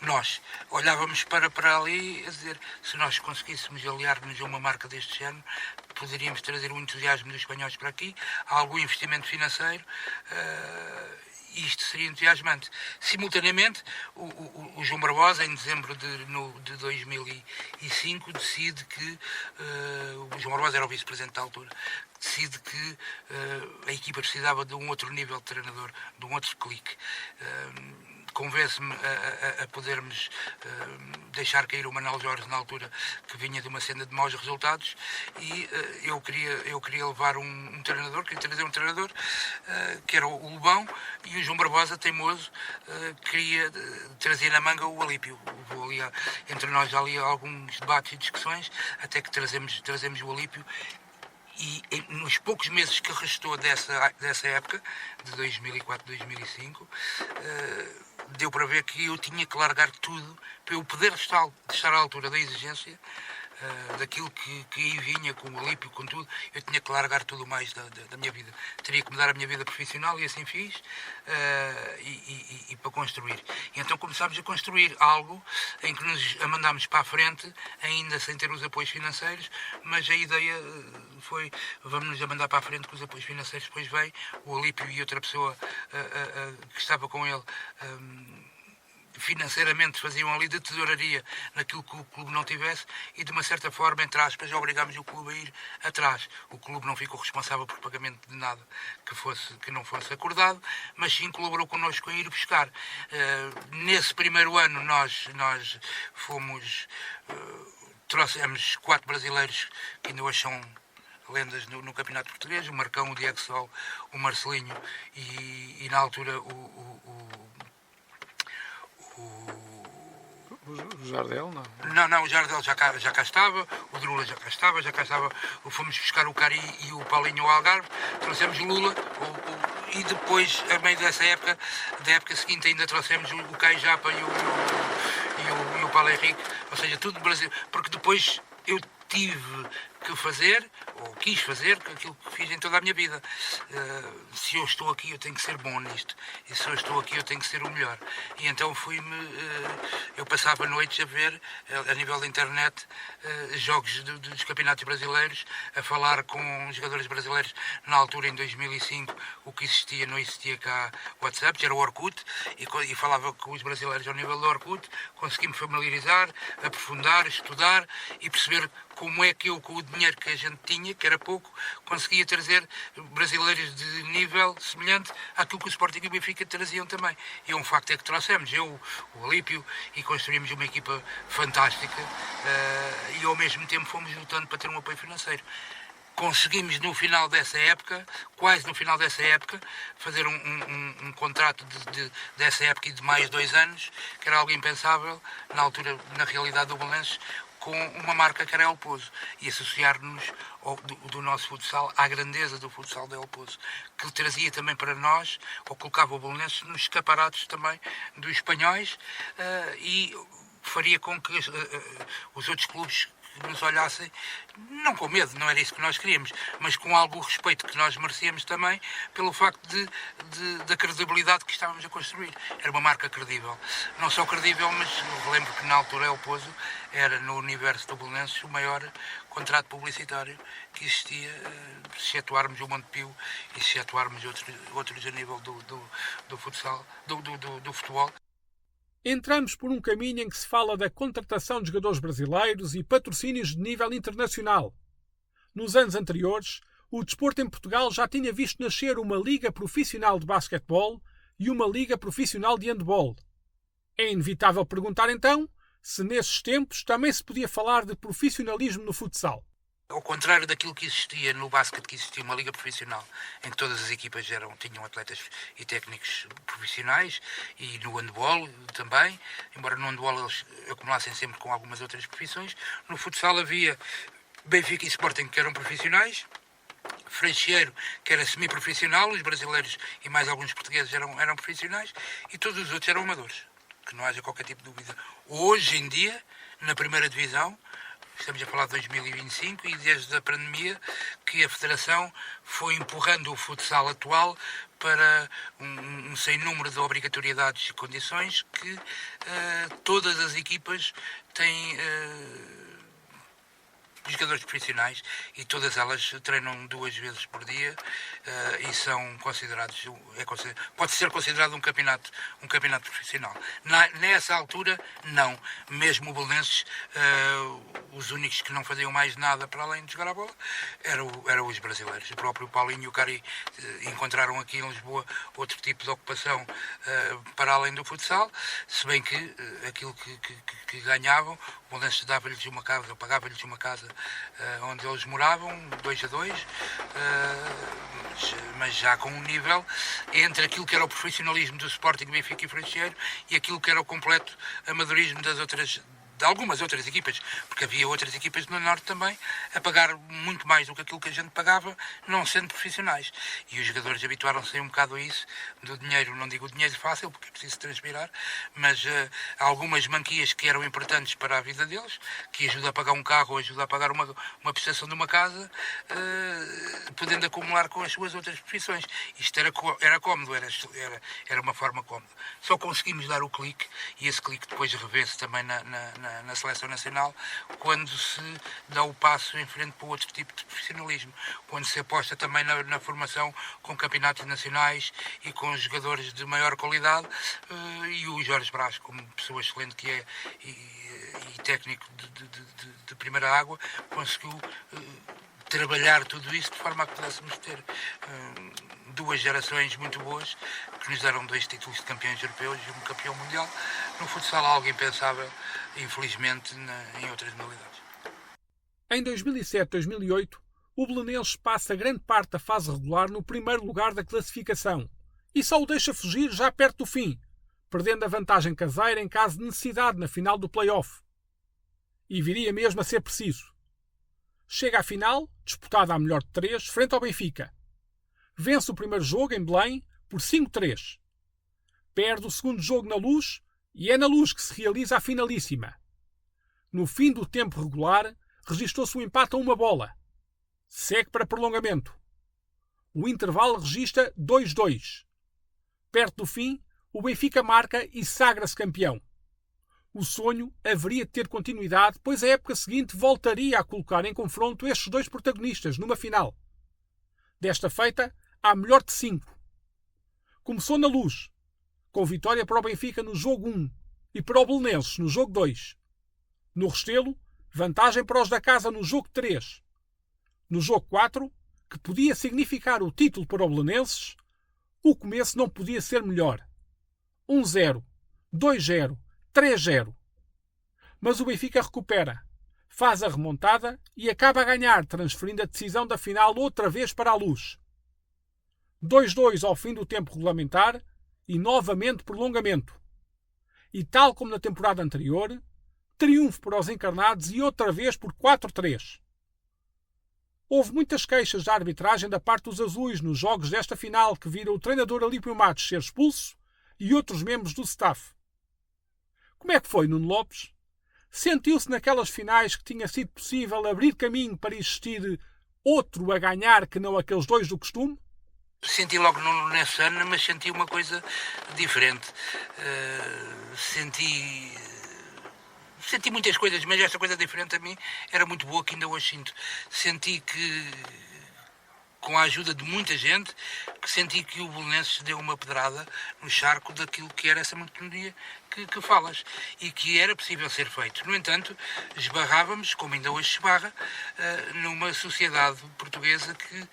nós olhávamos para ali a dizer, se nós conseguíssemos aliar-nos a uma marca deste género, poderíamos trazer o entusiasmo dos espanhóis para aqui, algum investimento financeiro, e isto seria entusiasmante. Simultaneamente, o João Barbosa, em dezembro de 2005, decide que, o João Barbosa era o vice-presidente da altura, decide que a equipa precisava de um outro nível de treinador, de um outro clique. Convence-me a podermos deixar cair o Manuel Jorge na altura, que vinha de uma senda de maus resultados, e eu queria levar um treinador, queria trazer um treinador, que era o Lobão, e o João Barbosa, teimoso, queria trazer na manga o Alípio. Entre nós já ali alguns debates e discussões, até que trazemos o Alípio. E nos poucos meses que restou dessa época, de 2004, 2005, deu para ver que eu tinha que largar tudo para eu poder estar à altura da exigência, daquilo que aí vinha, com o Alípio, com tudo. Eu tinha que largar tudo mais da minha vida. Teria que mudar a minha vida profissional, e assim fiz, e para construir. E então começámos a construir algo em que nos mandámos para a frente, ainda sem ter os apoios financeiros, mas a ideia foi, vamos nos mandar para a frente com os apoios financeiros. Depois veio o Alípio e outra pessoa que estava com ele, financeiramente faziam ali de tesouraria naquilo que o clube não tivesse, e de uma certa forma, entre aspas, obrigámos o clube a ir atrás. O clube não ficou responsável por pagamento de nada que não fosse acordado, mas sim colaborou connosco em ir buscar. Nesse primeiro ano nós fomos, trouxemos 4 brasileiros que ainda hoje são lendas no Campeonato Português: o Marcão, o Diego Sol, o Marcelinho e na altura O Jardel, não? Não, o Jardel já cá estava, o Drula já cá estava, fomos buscar o Cari e o Paulinho ao Algarve, trouxemos o Lula, e depois, a meio dessa época, da época seguinte, ainda trouxemos o Caio Japa e o Paulo Henrique, ou seja, tudo do Brasil, porque depois eu tive que fazer, ou quis fazer, aquilo que fiz em toda a minha vida. Se eu estou aqui, eu tenho que ser bom nisto. E se eu estou aqui, eu tenho que ser o melhor. E então eu passava noites a ver, a nível da internet, jogos dos campeonatos brasileiros, a falar com jogadores brasileiros. Na altura, em 2005, o que existia, não existia cá WhatsApp, era o Orkut, e falava com os brasileiros ao nível do Orkut. Consegui-me familiarizar, aprofundar, estudar e perceber como é que eu, com o dinheiro que a gente tinha, que era pouco, conseguia trazer brasileiros de nível semelhante àquilo que o Sporting e o Benfica traziam também. E um facto é que trouxemos, eu, o Alípio, e construímos uma equipa fantástica, e ao mesmo tempo fomos lutando para ter um apoio financeiro. Conseguimos no final dessa época, quase no final dessa época, fazer um contrato dessa época e de mais 2 anos, que era algo impensável, na altura, na realidade do Belenenses, com uma marca que era El Pouso, e associar-nos do nosso futsal à grandeza do futsal de El Pouso, que trazia também para nós, ou colocava o Belenenses nos escaparates também dos espanhóis, e faria com que os outros clubes nos olhassem, não com medo, não era isso que nós queríamos, mas com algum respeito que nós merecíamos também, pelo facto da credibilidade que estávamos a construir. Era uma marca credível. Não só credível, mas lembro que na altura El Pouso era, no universo do Belenenses, o maior contrato publicitário que existia, se atuarmos o Montepio e se atuarmos outros a nível do futsal, do futebol. Entramos por um caminho em que se fala da contratação de jogadores brasileiros e patrocínios de nível internacional. Nos anos anteriores, o desporto em Portugal já tinha visto nascer uma liga profissional de basquetebol e uma liga profissional de handball. É inevitável perguntar então se nesses tempos também se podia falar de profissionalismo no futsal. ao contrário daquilo que existia no basquete, que existia uma liga profissional, em que todas as equipas tinham atletas e técnicos profissionais, e no handball também, embora no handball eles acumulassem sempre com algumas outras profissões. No futsal havia Benfica e Sporting, que eram profissionais, Freixeiro, que era semi-profissional, os brasileiros e mais alguns portugueses eram profissionais, e todos os outros eram amadores, que não haja qualquer tipo de dúvida. Hoje em dia, na primeira divisão, estamos a falar de 2025, e desde a pandemia que a Federação foi empurrando o futsal atual para um sem número de obrigatoriedades e condições que todas as equipas têm jogadores profissionais, e todas elas treinam 2 vezes por dia e são considerados, pode ser considerado um campeonato profissional. Nessa altura, não. Mesmo o Belenenses, os únicos que não faziam mais nada para além de jogar a bola eram os brasileiros. O próprio Paulinho e o Cari encontraram aqui em Lisboa outro tipo de ocupação para além do futsal, se bem que aquilo que ganhavam, o Belenenses dava-lhes uma casa, pagava-lhes uma casa onde eles moravam, 2-2, mas já com um nível entre aquilo que era o profissionalismo do Sporting, Benfica e Freixeiro e aquilo que era o completo amadorismo de algumas outras equipas, porque havia outras equipas no Norte também a pagar muito mais do que aquilo que a gente pagava, não sendo profissionais. E os jogadores habituaram-se um bocado a isso, do dinheiro, não digo o dinheiro fácil, porque é preciso transpirar, mas algumas manquias que eram importantes para a vida deles, que ajuda a pagar um carro ou ajuda a pagar uma prestação de uma casa, podendo acumular com as suas outras profissões. Isto era cómodo, era uma forma cómoda. Só conseguimos dar o clique, e esse clique depois revê-se também na seleção nacional, quando se dá o passo em frente para outro tipo de profissionalismo, quando se aposta também na formação com campeonatos nacionais e com jogadores de maior qualidade, e o Jorge Brás, como pessoa excelente que é e técnico de primeira água, conseguiu trabalhar tudo isso de forma a que pudéssemos ter 2 gerações muito boas, que nos deram 2 títulos de campeões europeus e um campeão mundial. No futsal algo impensável, infelizmente, em outras modalidades. Em 2007-2008, o Belenenses passa grande parte da fase regular no primeiro lugar da classificação e só o deixa fugir já perto do fim, perdendo a vantagem caseira em caso de necessidade na final do play-off. E viria mesmo a ser preciso. Chega à final, disputada a melhor de 3, frente ao Benfica. Vence o primeiro jogo em Belém por 5-3. Perde o segundo jogo na Luz e é na Luz que se realiza a finalíssima. No fim do tempo regular, registou-se um empate a 1 bola. Segue para prolongamento. O intervalo registra 2-2. Perto do fim, o Benfica marca e sagra-se campeão. O sonho haveria de ter continuidade, pois a época seguinte voltaria a colocar em confronto estes 2 protagonistas numa final. Desta feita, há melhor de 5. Começou na Luz, com vitória para o Benfica no jogo 1 e para o Belenenses no jogo 2. No Restelo, vantagem para os da casa no jogo 3. No jogo 4, que podia significar o título para o Belenenses, o começo não podia ser melhor. 1-0, 2-0, 3-0. Mas o Benfica recupera, faz a remontada e acaba a ganhar, transferindo a decisão da final outra vez para a Luz. 2-2 ao fim do tempo regulamentar e novamente prolongamento. E tal como na temporada anterior, triunfo para os encarnados e outra vez por 4-3. Houve muitas queixas da arbitragem da parte dos azuis nos jogos desta final, que viram o treinador Alípio Matos ser expulso e outros membros do staff. Como é que foi, Nuno Lopes? Sentiu-se naquelas finais que tinha sido possível abrir caminho para existir outro a ganhar que não aqueles 2 do costume? Senti logo nesse ano, mas senti uma coisa diferente. Senti muitas coisas, mas esta coisa diferente a mim era muito boa, que ainda hoje sinto. Senti que, com a ajuda de muita gente, que o Belenenses deu uma pedrada no charco daquilo que era essa monotonia que falas e que era possível ser feito. No entanto, esbarrávamos, como ainda hoje se esbarra, numa sociedade portuguesa que,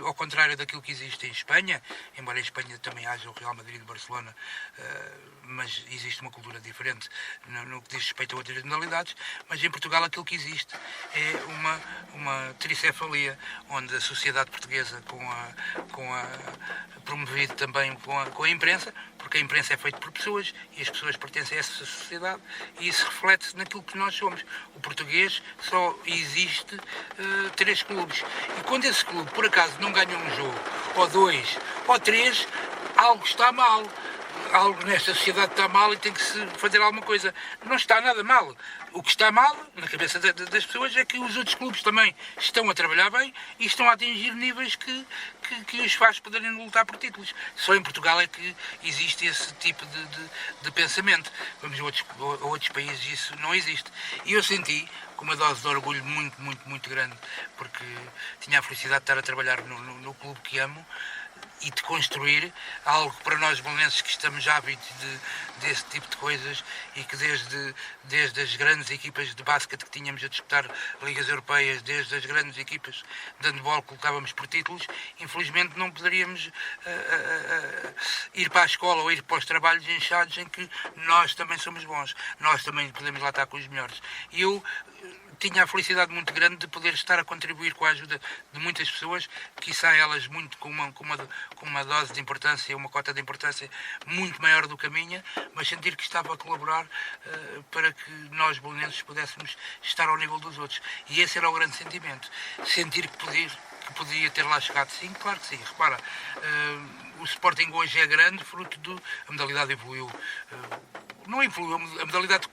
ao contrário daquilo que existe em Espanha, embora em Espanha também haja o Real Madrid e o Barcelona, mas existe uma cultura diferente no que diz respeito a outras modalidades, mas em Portugal aquilo que existe é uma tricefalia, onde a sociedade portuguesa, promovido também com a imprensa, porque a imprensa é feita por pessoas e as pessoas pertencem a essa sociedade e isso reflete-se naquilo que nós somos. O português só existe 3 clubes e quando esse clube por acaso não ganha um jogo, ou 2, ou 3, algo está mal. Algo nesta sociedade está mal e tem que se fazer alguma coisa. Não está nada mal. O que está mal, na cabeça das pessoas, é que os outros clubes também estão a trabalhar bem e estão a atingir níveis que os faz poderem lutar por títulos. Só em Portugal é que existe esse tipo de pensamento. Vamos a outros países isso não existe. E eu senti com uma dose de orgulho muito, muito, muito grande, porque tinha a felicidade de estar a trabalhar no clube que amo, e de construir algo para nós belenenses que estamos hábitos desse tipo de coisas e que desde as grandes equipas de basquete que tínhamos a disputar ligas europeias, desde as grandes equipas de handball que lutávamos por títulos, infelizmente não poderíamos ir para a escola ou ir para os trabalhos inchados em que nós também somos bons, nós também podemos lá estar com os melhores. E eu tinha a felicidade muito grande de poder estar a contribuir com a ajuda de muitas pessoas, quiçá elas muito com uma dose de importância, uma cota de importância muito maior do que a minha, mas sentir que estava a colaborar para que nós, belenenses, pudéssemos estar ao nível dos outros. E esse era o grande sentimento. Sentir que podia ter lá chegado. Sim, claro que sim. Repara, o Sporting hoje é grande, fruto a modalidade evoluiu. Não evoluiu, a modalidade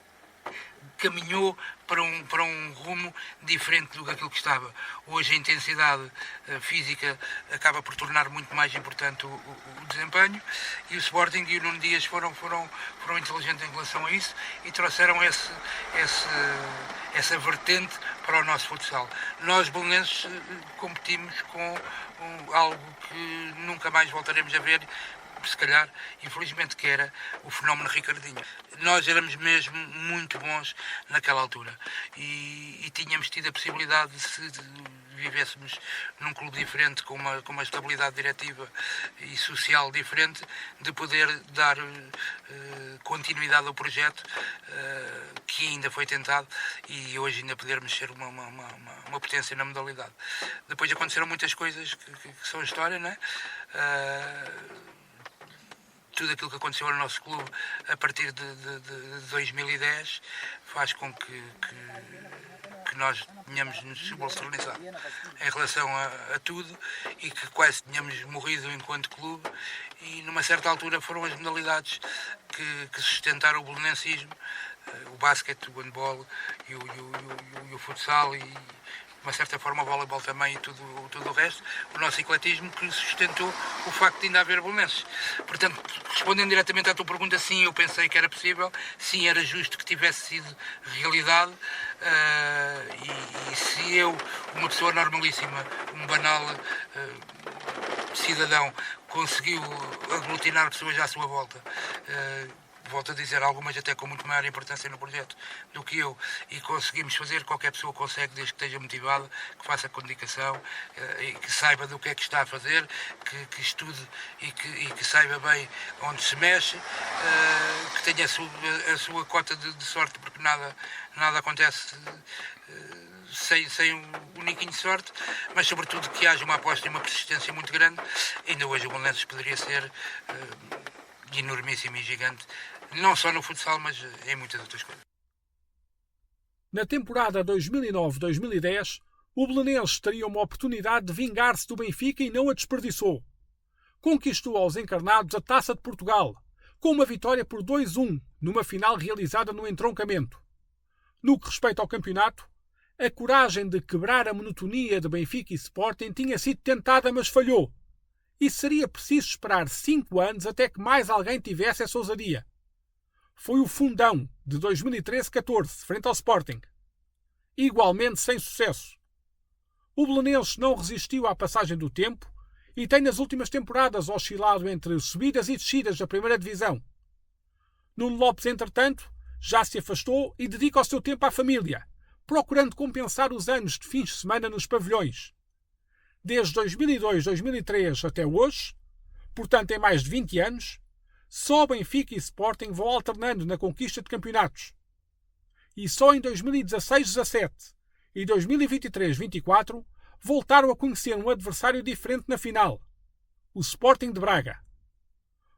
caminhou para um rumo diferente do que aquilo que estava. Hoje a intensidade física acaba por tornar muito mais importante o desempenho e o Sporting e o Nuno Dias foram inteligentes em relação a isso e trouxeram essa vertente para o nosso futsal. Nós, belenenses, competimos com algo que nunca mais voltaremos a ver, se calhar, infelizmente, que era o fenómeno Ricardinho. Nós éramos mesmo muito bons naquela altura e tínhamos tido a possibilidade de, se vivêssemos num clube diferente, com uma estabilidade diretiva e social diferente, de poder dar continuidade ao projeto que ainda foi tentado e hoje ainda podermos ser uma potência na modalidade. Depois aconteceram muitas coisas que são história, não é? Tudo aquilo que aconteceu no nosso clube a partir de 2010 faz com que nós tenhamos nos subalternizado em relação a tudo e que quase tínhamos morrido enquanto clube e numa certa altura foram as modalidades que sustentaram o belenensismo, o basquete, o handball e o futsal e de uma certa forma o voleibol também e tudo o resto, o nosso ecletismo que sustentou o facto de ainda haver belenenses. Portanto, respondendo diretamente à tua pergunta, sim, eu pensei que era possível, sim, era justo que tivesse sido realidade e se eu, uma pessoa normalíssima, um banal cidadão, conseguiu aglutinar pessoas à sua volta, volto a dizer, algumas até com muito maior importância no projeto do que eu, e conseguimos fazer, qualquer pessoa consegue, desde que esteja motivada, que faça com dedicação, e que saiba do que é que está a fazer, que estude e que saiba bem onde se mexe, que tenha a sua cota de sorte, porque nada acontece sem um niquinho de sorte, mas sobretudo que haja uma aposta e uma persistência muito grande. Ainda hoje o Belenenses poderia ser enormíssimo e gigante, não só no futsal, mas em muitas outras coisas. Na temporada 2009-2010, o Belenenses teria uma oportunidade de vingar-se do Benfica e não a desperdiçou. Conquistou aos encarnados a Taça de Portugal, com uma vitória por 2-1, numa final realizada no entroncamento. No que respeita ao campeonato, a coragem de quebrar a monotonia de Benfica e Sporting tinha sido tentada, mas falhou. E seria preciso esperar 5 anos até que mais alguém tivesse essa ousadia. Foi o Fundão, de 2013-14, frente ao Sporting. Igualmente sem sucesso. O Belenenses não resistiu à passagem do tempo e tem nas últimas temporadas oscilado entre subidas e descidas da primeira divisão. Nuno Lopes, entretanto, já se afastou e dedica o seu tempo à família, procurando compensar os anos de fins de semana nos pavilhões. Desde 2002-2003 até hoje, portanto em mais de 20 anos, só Benfica e Sporting vão alternando na conquista de campeonatos. E só em 2016-17 e 2023-24 voltaram a conhecer um adversário diferente na final, o Sporting de Braga.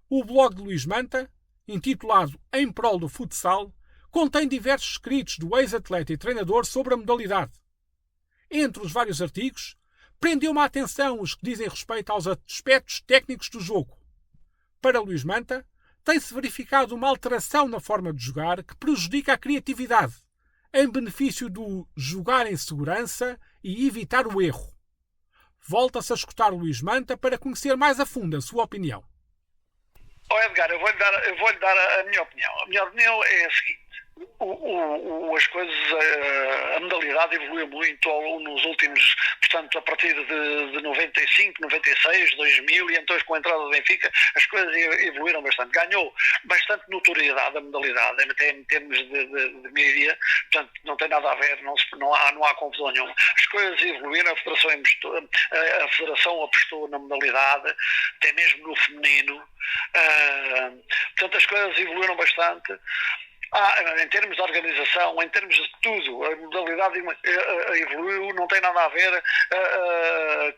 O blog de Luís Manta, intitulado Em Prol do Futsal, contém diversos escritos do ex-atleta e treinador sobre a modalidade. Entre os vários artigos, prendeu-me a atenção os que dizem respeito aos aspectos técnicos do jogo. Para Luís Manta, tem-se verificado uma alteração na forma de jogar que prejudica a criatividade, em benefício do jogar em segurança e evitar o erro. Volta-se a escutar Luís Manta para conhecer mais a fundo a sua opinião. Edgar, eu vou-lhe dar a minha opinião. A minha opinião é a seguinte. As coisas, a modalidade evoluiu muito nos últimos, portanto, a partir de 95, 96, 2000 e então com a entrada do Benfica, as coisas evoluíram bastante. Ganhou bastante notoriedade a modalidade, até em termos de mídia, portanto, não tem nada a ver, não há confusão nenhuma. As coisas evoluíram, a Federação apostou na modalidade, até mesmo no feminino, portanto, as coisas evoluíram bastante. Em termos de organização, em termos de tudo, a modalidade evoluiu, não tem nada a ver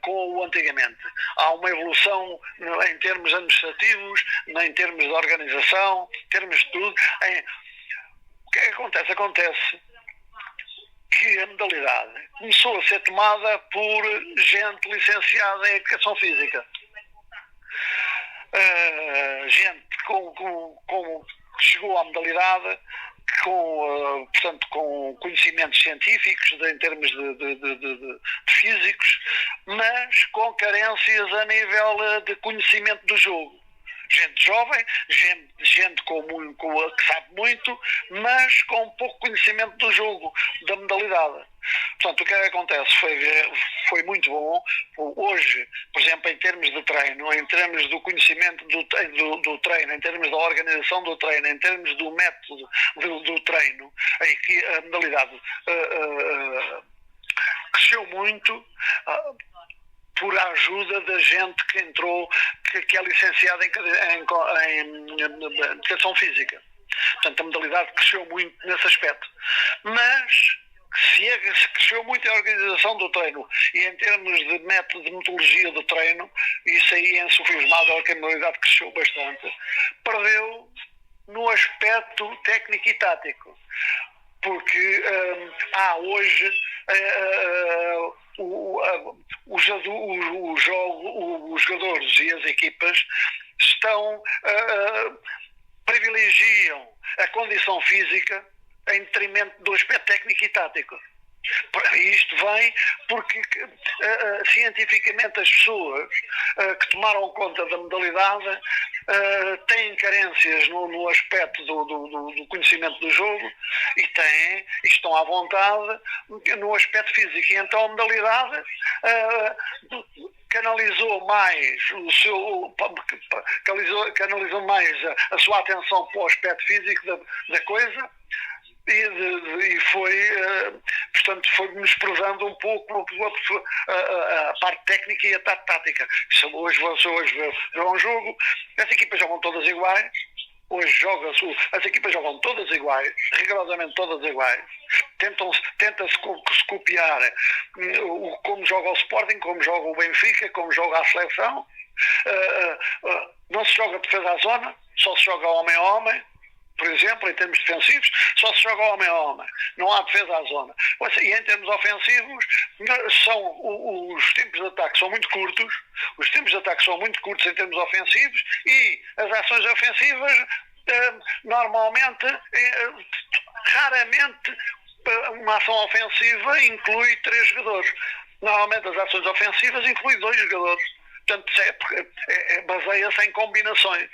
com o antigamente. Há uma evolução em termos administrativos, em termos de organização, em termos de tudo. O que é que acontece? Acontece que a modalidade começou a ser tomada por gente licenciada em Educação Física. Gente com chegou à modalidade portanto, com conhecimentos científicos em termos de físicos, mas com carências a nível de conhecimento do jogo. Gente jovem, gente que sabe muito, mas com pouco conhecimento do jogo, da modalidade. Portanto, o que acontece foi muito bom. Hoje, por exemplo, em termos de treino, em termos do conhecimento do treino, em termos da organização do treino, em termos do método do treino, a modalidade cresceu muito por a ajuda da gente que entrou, que é licenciada em Educação Física. Portanto, a modalidade cresceu muito nesse aspecto. Mas se cresceu muito a organização do treino e em termos de método, de metodologia do treino, isso aí é insufismável, que a modalidade cresceu bastante, perdeu no aspecto técnico e tático. Porque hoje os jogadores e as equipas privilegiam a condição física em detrimento do aspecto técnico e tático. Isto vem porque cientificamente as pessoas que tomaram conta da modalidade têm carências no aspecto do conhecimento do jogo e estão à vontade no aspecto físico. E então a modalidade canalizou mais a sua atenção para o aspecto físico da coisa. E portanto, foi menosprezando um pouco a parte técnica e a tática. Hoje vão um jogo, as equipas jogam todas iguais. Hoje as equipas jogam todas iguais, rigorosamente todas iguais. Tenta-se copiar como joga o Sporting, como joga o Benfica, como joga a seleção. Não se joga defesa à zona, só se joga homem a homem. Por exemplo, em termos defensivos, só se joga homem a homem. Não há defesa à zona. E em termos ofensivos, os tempos de ataque são muito curtos. Os tempos de ataque são muito curtos em termos ofensivos e as ações ofensivas, normalmente, raramente, uma ação ofensiva inclui 3 jogadores. Normalmente, as ações ofensivas incluem 2 jogadores. Portanto, baseia-se em combinações.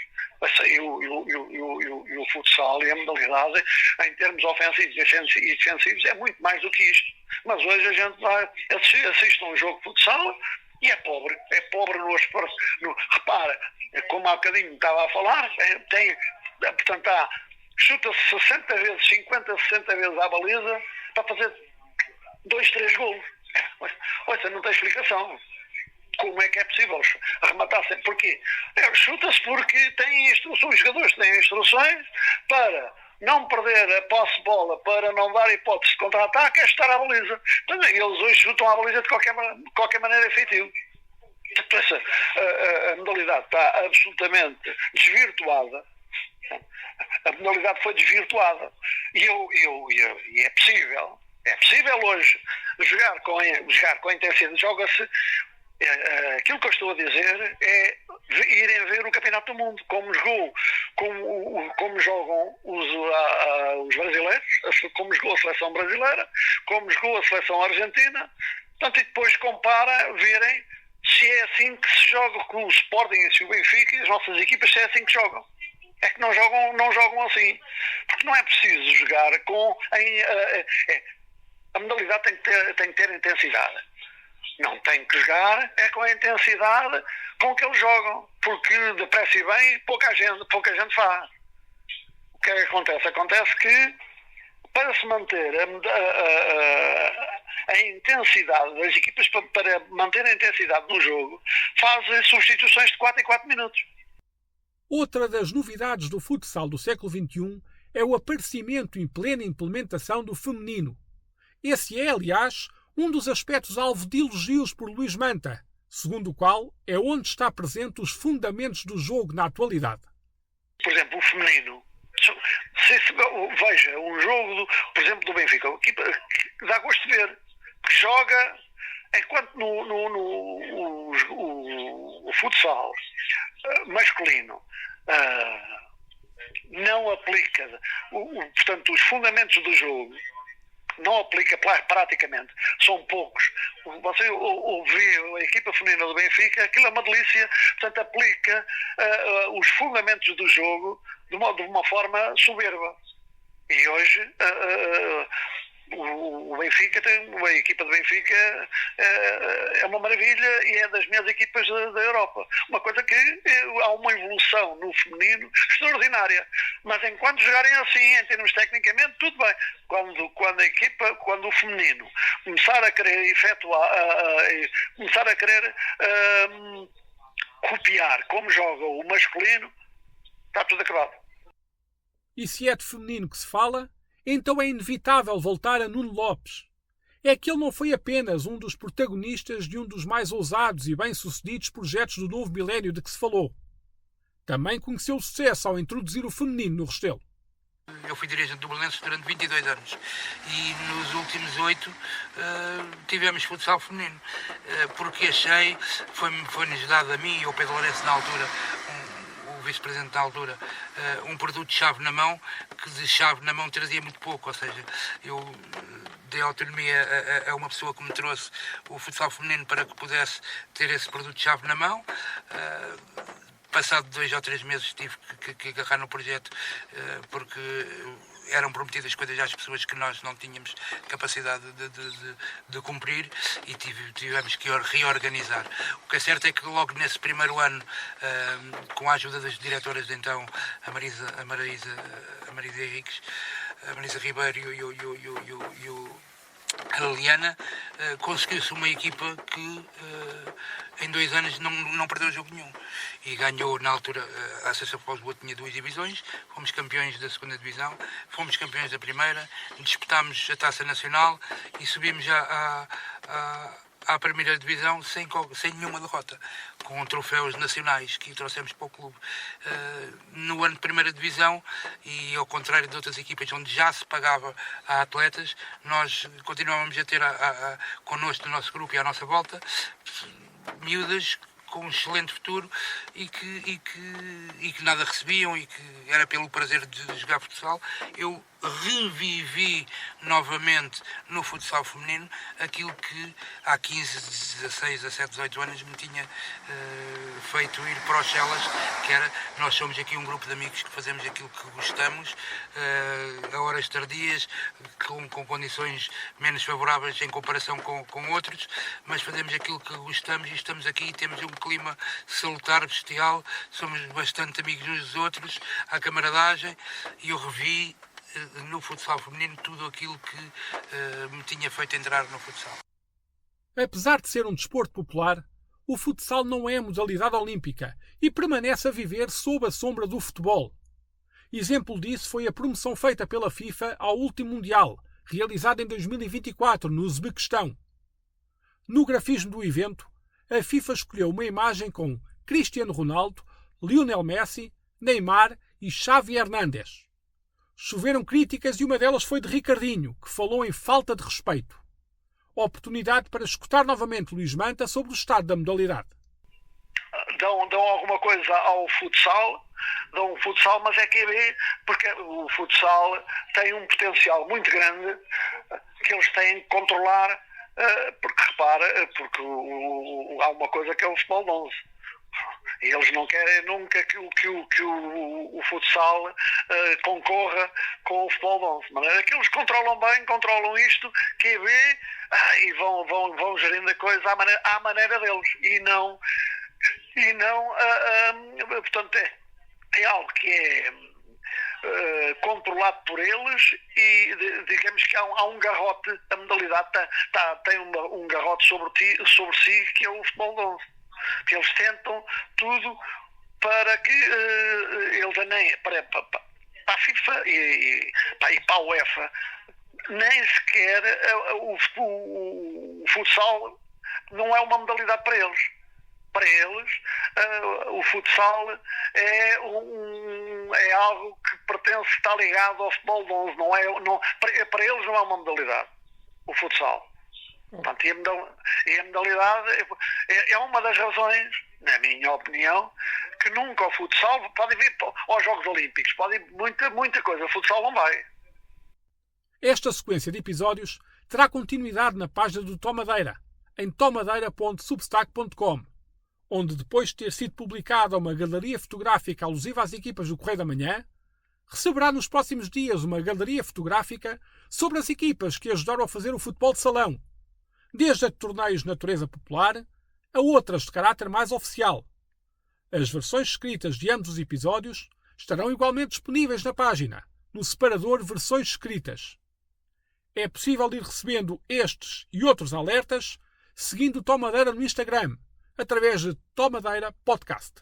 E o futsal e a modalidade, em termos ofensivos e defensivos, é muito mais do que isto. Mas hoje a gente assiste a um jogo de futsal e é pobre no aspecto. Repara, como há bocadinho estava a falar, portanto, chuta-se 60 vezes, 50, 60 vezes à baliza para fazer 2, 3 golos. Ouça, não tem explicação. Como é que é possível arrematar sempre? Porquê? Chuta-se porque os jogadores têm instruções para não perder a posse de bola, para não dar hipótese de contra-ataque, é chutar à baliza. Então, eles hoje chutam à baliza de qualquer maneira efetivo. A modalidade está absolutamente desvirtuada. A modalidade foi desvirtuada. E é possível hoje jogar com intensidade. Joga-se. Aquilo que eu estou a dizer é irem ver o Campeonato do Mundo, como jogam os brasileiros, como jogou a seleção brasileira, como jogou a seleção argentina, portanto, e depois verem se é assim que se joga com o Sporting e o Benfica e as nossas equipas, se é assim que jogam. É que não jogam assim, porque não é preciso jogar a modalidade tem que ter intensidade. Não tem que jogar com a intensidade com que eles jogam, porque depressa e bem pouca gente faz. O que é que acontece? Acontece que para se manter a intensidade das equipas, para manter a intensidade no jogo, fazem substituições de 4 em 4 minutos. Outra das novidades do futsal do século XXI é o aparecimento em plena implementação do feminino. Esse é, aliás, um dos aspectos alvo de elogios por Luís Manta, segundo o qual é onde está presente os fundamentos do jogo na atualidade. Por exemplo, o feminino. Veja, um jogo, por exemplo, do Benfica, que dá gosto de ver, que joga, enquanto o futsal masculino não aplica, portanto, os fundamentos do jogo, não aplica praticamente, são poucos. Você ouviu a equipa feminina do Benfica, aquilo é uma delícia, portanto aplica os fundamentos do jogo de uma forma soberba. E hoje o Benfica a equipa do Benfica é uma maravilha e é das minhas equipas da Europa. Uma coisa que há uma evolução no feminino extraordinária. Mas enquanto jogarem assim, em termos tecnicamente, tudo bem. Quando o feminino começar a querer começar a querer copiar como joga o masculino, está tudo acabado. E se é de feminino que se fala, então é inevitável voltar a Nuno Lopes. É que ele não foi apenas um dos protagonistas de um dos mais ousados e bem-sucedidos projetos do novo milénio de que se falou. Também conheceu o sucesso ao introduzir o feminino no Restelo. Eu fui dirigente do Belenenses durante 22 anos e nos últimos 8 tivemos futsal feminino, porque achei, foi-nos dado a mim e ao Pedro Lourenço na altura, o vice-presidente na altura, um produto de chave na mão, que de chave na mão trazia muito pouco, ou seja, eu dei autonomia a uma pessoa que me trouxe o futsal feminino para que pudesse ter esse produto de chave na mão. Passado 2 ou 3 meses tive que agarrar no projeto, porque eram prometidas coisas às pessoas que nós não tínhamos capacidade de cumprir e tivemos que reorganizar. O que é certo é que logo nesse primeiro ano, com a ajuda das diretoras de então, a Marisa Henriques, a Marisa Ribeiro e a Liliana, conseguiu-se uma equipa que em 2 anos não perdeu jogo nenhum e ganhou. Na altura a Associação Futebol de Lisboa tinha 2 divisões, fomos campeões da 2ª divisão, fomos campeões da 1ª, disputámos a Taça Nacional e subimos à 1ª divisão sem nenhuma derrota, com troféus nacionais que trouxemos para o clube. No ano de 1ª divisão, e ao contrário de outras equipas onde já se pagava a atletas, nós continuávamos a ter connosco, no nosso grupo e à nossa volta, miúdas com um excelente futuro e que nada recebiam e que era pelo prazer de jogar futsal. Eu revivi novamente no futsal feminino aquilo que há 15, 16, 17, 18 anos me tinha feito ir para os Chelas, que era, nós somos aqui um grupo de amigos que fazemos aquilo que gostamos, a horas tardias, com condições menos favoráveis em comparação com outros, mas fazemos aquilo que gostamos e estamos aqui e temos clima salutar, bestial, somos bastante amigos uns dos outros, há camaradagem, e eu revi no futsal feminino tudo aquilo que me tinha feito entrar no futsal. Apesar de ser um desporto popular, o futsal não é modalidade olímpica e permanece a viver sob a sombra do futebol. Exemplo disso foi a promoção feita pela FIFA ao último Mundial, realizado em 2024, no Uzbequistão. No grafismo do evento, a FIFA escolheu uma imagem com Cristiano Ronaldo, Lionel Messi, Neymar e Xavi Hernández. Choveram críticas e uma delas foi de Ricardinho, que falou em falta de respeito. Oportunidade para escutar novamente Luís Manta sobre o estado da modalidade. Dão alguma coisa ao futsal, dão um futsal, mas é QB, porque o futsal tem um potencial muito grande que eles têm que controlar, porque repara, porque há uma coisa que é o futebol de 11. E eles não querem nunca que o futsal concorra com o futebol de 11. De maneira que eles controlam bem, controlam isto, QB, e vão gerindo a coisa à maneira deles. E não portanto, é algo que é controlado por eles e digamos que há um garrote, a modalidade tem um garrote sobre si, que é o futebol de 11. Que eles tentam tudo para que eles nem para a FIFA e para a UEFA nem sequer o futsal não é uma modalidade para eles. Para eles, o futsal é algo que pertence, está ligado ao futebol de 11. Para eles não é uma modalidade, o futsal. Portanto, e a modalidade é uma das razões, na minha opinião, que nunca o futsal pode vir aos Jogos Olímpicos. Pode ir muita coisa, o futsal não vai. Esta sequência de episódios terá continuidade na página do Tomadeira, em tomadeira.substack.com, onde, depois de ter sido publicada uma galeria fotográfica alusiva às equipas do Correio da Manhã, receberá nos próximos dias uma galeria fotográfica sobre as equipas que ajudaram a fazer o futebol de salão, desde a de torneios de natureza popular a outras de caráter mais oficial. As versões escritas de ambos os episódios estarão igualmente disponíveis na página, no separador Versões Escritas. É possível ir recebendo estes e outros alertas seguindo o Tomadeira no Instagram, através de Tomadeira Podcast.